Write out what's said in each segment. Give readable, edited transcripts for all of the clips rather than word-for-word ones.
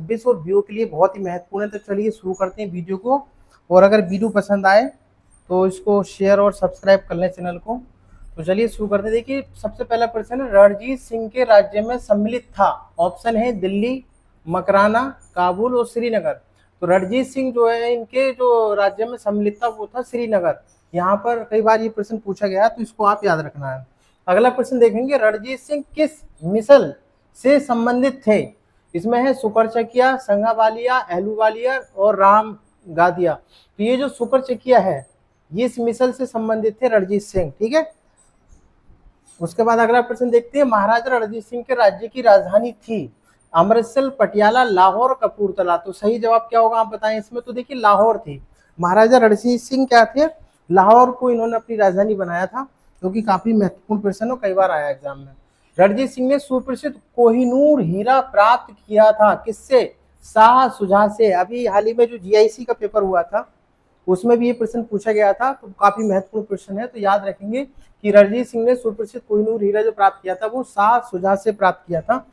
2026 और बीओ के लिए बहुत ही महत्वपूर्ण है। तो चलिए शुरू करते हैं वीडियो को, और अगर वीडियो पसंद आए तो इसको शेयर और सब्सक्राइब कर लें चैनल को। तो चलिए शुरू करते हैं। देखिए सबसे पहला प्रश्न है, रणजीत सिंह के राज्य में सम्मिलित था। ऑप्शन है दिल्ली, मकराना, काबुल और श्रीनगर। तो रणजीत सिंह जो है इनके जो राज्य में सम्मिलित था वो था श्रीनगर। यहाँ पर कई बार ये प्रश्न पूछा गया तो इसको आप याद रखना है। अगला प्रश्न देखेंगे, रणजीत सिंह किस मिसल से संबंधित थे। इसमें है सुकरचकिया, संघावालिया, अहलूवालिया और राम गादिया। तो ये जो सुकरचकिया है ये इस मिसल से संबंधित थे रणजीत सिंह। ठीक है, उसके बाद अगला प्रश्न देखते हैं, महाराजा रणजीत सिंह के राज्य की राजधानी थी अमृतसर, पटियाला, लाहौर, कपूरथला। तो सही जवाब क्या होगा आप बताएं इसमें। तो देखिए लाहौर थी। महाराजा रणजीत सिंह क्या थे, लाहौर को इन्होंने अपनी राजधानी बनाया था, जो कि काफी महत्वपूर्ण प्रश्न हो, कई बार आया एग्जाम में। रणजीत सिंह ने सुप्रसिद्ध कोहिनूर हीरा प्राप्त किया था किससे, शाह सुजा से। अभी हाल ही में जो जीआईसी का पेपर हुआ था उसमें भी ये प्रश्न पूछा गया था, तो काफी महत्वपूर्ण प्रश्न है। तो याद रखेंगे कि रणजीत सिंह ने सुप्रसिद्ध कोहिनूर हीरा जो प्राप्त किया था वो शाह सुजा से प्राप्त किया था,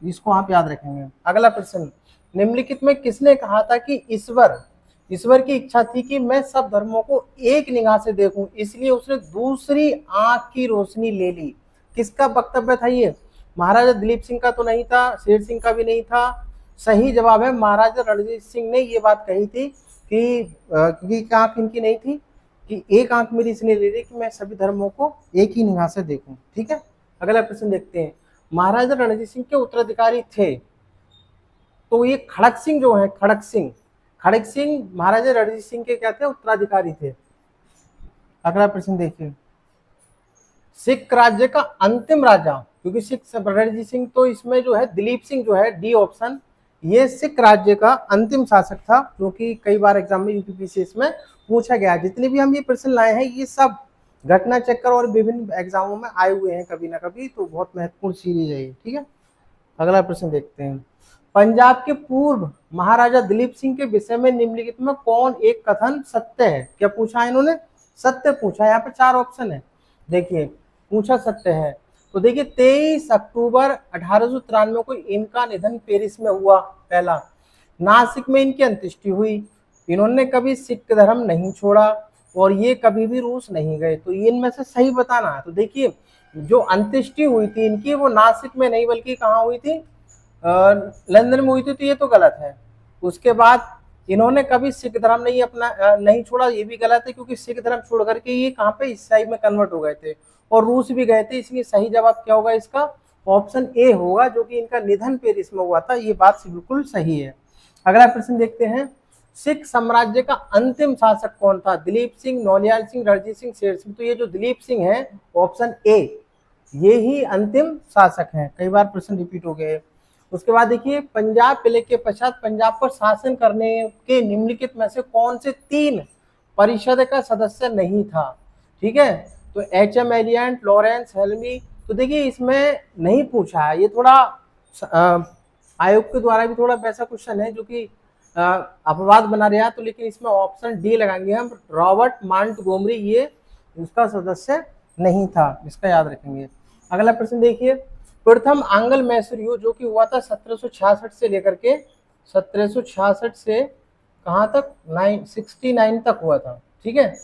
इसको आप याद रखेंगे। अगला प्रश्न, निम्नलिखित में किसने कहा था कि ईश्वर की इच्छा थी कि मैं सब धर्मों को एक निगाह से देखूं, इसलिए उसने दूसरी आंख की रोशनी ले ली। किसका वक्तव्य था ये, महाराजा दिलीप सिंह का तो नहीं था, शेर सिंह का भी नहीं था। सही जवाब है महाराजा रणजीत सिंह ने ये बात कही थी कि क्योंकि एक आंख इनकी नहीं थी, कि एक आंख मेरी इसने ले ली कि मैं सभी धर्मों को एक ही निगाह से देखूं। ठीक है, अगला प्रश्न देखते हैं, महाराजा रणजीत सिंह के उत्तराधिकारी थे। तो ये खड़क सिंह जो है, खड़क सिंह महाराजा रणजीत सिंह के क्या थे, उत्तराधिकारी थे। अगला प्रश्न देखिए, सिख राज्य का अंतिम राजा, क्योंकि सिख रणजीत सिंह तो इसमें जो है दिलीप सिंह जो है डी ऑप्शन, ये सिख राज्य का अंतिम शासक था, जो कि कई बार एग्जाम में यूपीपीसीएस में पूछा गया। जितने भी हम ये प्रश्न लाए हैं ये सब घटना चक्कर और विभिन्न एग्जामों में आए हुए हैं कभी ना कभी, तो बहुत महत्वपूर्ण सीरीज है ये। ठीक है, अगला प्रश्न देखते हैं, पंजाब के पूर्व महाराजा दिलीप सिंह के विषय में निम्नलिखित में कौन एक कथन सत्य है। क्या पूछा है इन्होंने, सत्य पूछा है। यहाँ पे 4 ऑप्शन है, देखिए पूछा सत्य है। तो देखिए 23 अक्टूबर 1893 को इनका निधन पेरिस में हुआ। पहला, नासिक में इनकी अंत्येष्टि हुई, इन्होंने कभी सिख धर्म नहीं छोड़ा और ये कभी भी रूस नहीं गए। तो इनमें से सही बताना है। तो देखिए जो अंत्येष्टि हुई थी इनकी वो नासिक में नहीं बल्कि कहाँ हुई थी, लंदन में हुई थी, तो ये तो गलत है। उसके बाद इन्होंने कभी सिख धर्म नहीं छोड़ा, ये भी गलत है, क्योंकि सिख धर्म छोड़ करके ये कहाँ पे ईसाई में कन्वर्ट हो गए थे और रूस भी गए थे। इसलिए सही जवाब क्या होगा इसका, ऑप्शन ए होगा, जो कि इनका निधन पेरिस में हुआ था। ये बात बिल्कुल सही है। अगला प्रश्न देखते हैं, सिख साम्राज्य का अंतिम शासक कौन था, दिलीप सिंह, नौलियाल सिंह, रणजीत सिंह, शेर सिंह। तो ये जो दिलीप सिंह है ऑप्शन ए, ये ही अंतिम शासक है। कई बार प्रश्न रिपीट हो गए। उसके बाद देखिए, पंजाब विलय के पश्चात पंजाब पर शासन करने के निम्नलिखित में से कौन से 3 परिषद का सदस्य नहीं था। ठीक है, तो एच.एम. Elliott, Lawrence, हेल्मी। तो देखिए इसमें नहीं पूछा है, ये थोड़ा आयोग के द्वारा भी थोड़ा वैसा क्वेश्चन है जो कि अपवाद बना रहा है। तो लेकिन इसमें ऑप्शन डी लगाएंगे हम, रॉबर्ट मांटगोमरी, ये उसका सदस्य नहीं था, इसका याद रखेंगे। अगला प्रश्न देखिए, प्रथम आंग्ल मैसूर युद्ध जो कि हुआ था 1766 से लेकर के 1766 से कहाँ तक 969 तक हुआ था। ठीक है,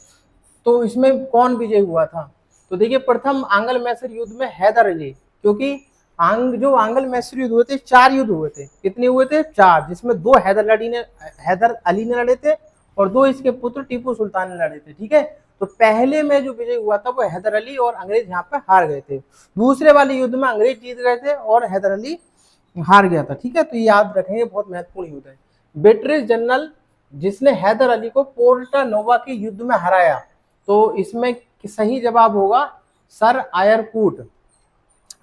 तो इसमें कौन विजय हुआ था। तो देखिए प्रथम आंग्ल मैसूर युद्ध में हैदर अली, क्योंकि जो आंग्ल मैसूर युद्ध हुए थे 4 युद्ध हुए थे। कितने हुए थे, 4, जिसमें 2 हैदर अली ने लड़े थे और 2 इसके पुत्र टीपू सुल्तान ने लड़े थे। ठीक है, तो पहले में जो विजय हुआ था वो हैदर अली और अंग्रेज यहाँ पे हार गए थे। दूसरे वाले युद्ध में अंग्रेज जीत गए थे और हैदर अली हार गया था। ठीक है, तो ये याद रखेंगे, बहुत महत्वपूर्ण युद्ध है। ब्रिटिश जनरल जिसने हैदर अली को पोर्टा नोवा के युद्ध में हराया, तो इसमें सही जवाब होगा सर आयरकूट।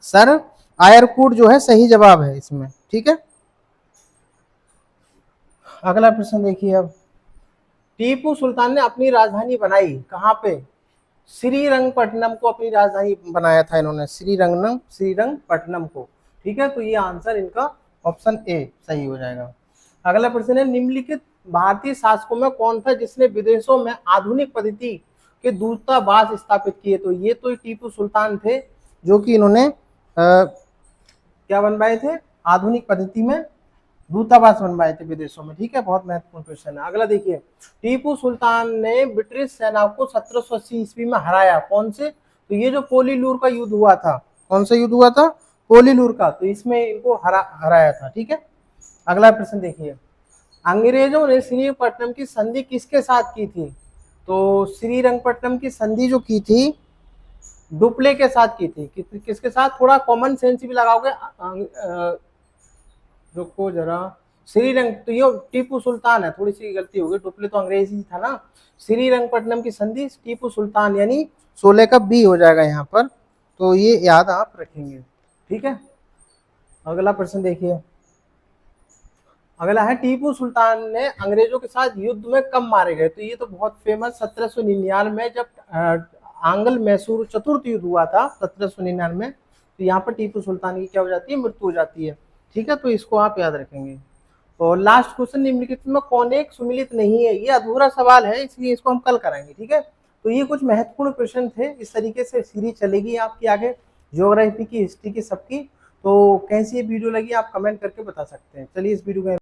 सर आयरकूट जो है सही जवाब है इसमें। ठीक है, अगला प्रश्न देखिए, अब टीपू सुल्तान ने अपनी राजधानी बनाई कहाँ पे, श्रीरंगपट्टनम को अपनी राजधानी बनाया था इन्होंने, श्रीरंगपट्टनम को। ठीक है, तो ये आंसर इनका ऑप्शन ए सही हो जाएगा। अगला प्रश्न है, निम्नलिखित भारतीय शासकों में कौन था जिसने विदेशों में आधुनिक पद्धति के दूतावास स्थापित किए। तो ये तो टीपू सुल्तान थे, जो कि इन्होंने क्या बनवाए थे, आधुनिक पद्धति में दूतावास बनवाए थे विदेशों में, ठीक है, बहुत महत्वपूर्ण क्वेश्चन है। अगला देखिए, टीपू सुल्तान ने ब्रिटिश सेना को 1780 ईस्वी में हराया, कौन से? तो ये जो पोलीलूर का युद्ध हुआ था, कौन सा युद्ध हुआ था? पोलीलूर का, तो इसमें इनको हराया था, ठीक है। अगला प्रश्न देखिए, अंग्रेजों ने श्रीरंगपट्टनम की संधि किसके साथ की थी? तो श्रीरंगपट्टनम की संधि जो की थी डुप्ले के साथ की थी। किसके साथ? थोड़ा कॉमन सेंस भी लगाओगे, रुको जरा, श्रीरंग, तो ये टीपू सुल्तान है, थोड़ी सी गलती होगी, डुप्ले तो अंग्रेजी था ना। श्रीरंगपट्टनम की संधि टीपू सुल्तान, यानी 16 का बी हो जाएगा यहाँ पर, तो ये याद आप रखेंगे, ठीक है। अगला प्रश्न देखिए, अगला है, टीपू सुल्तान ने अंग्रेजों के साथ युद्ध में कब मारे गए? तो ये तो बहुत फेमस, 1799 में जब आंग्ल मैसूर चतुर्थ युद्ध हुआ था 1799, तो यहाँ पर टीपू सुल्तान की क्या हो जाती है? मृत्यु हो जाती है, ठीक है, तो इसको आप याद रखेंगे। और लास्ट क्वेश्चन, निम्नलिखित में कौन एक सुमिलित नहीं है? ये अधूरा सवाल है, इसलिए इसको हम कल कराएंगे, ठीक है। तो ये कुछ महत्वपूर्ण क्वेश्चन थे, इस तरीके से सीरीज चलेगी आपकी आगे, ज्योग्राफी की, हिस्ट्री की, सबकी। तो कैसी ये वीडियो लगी आप कमेंट करके बता सकते हैं। चलिए इस वीडियो को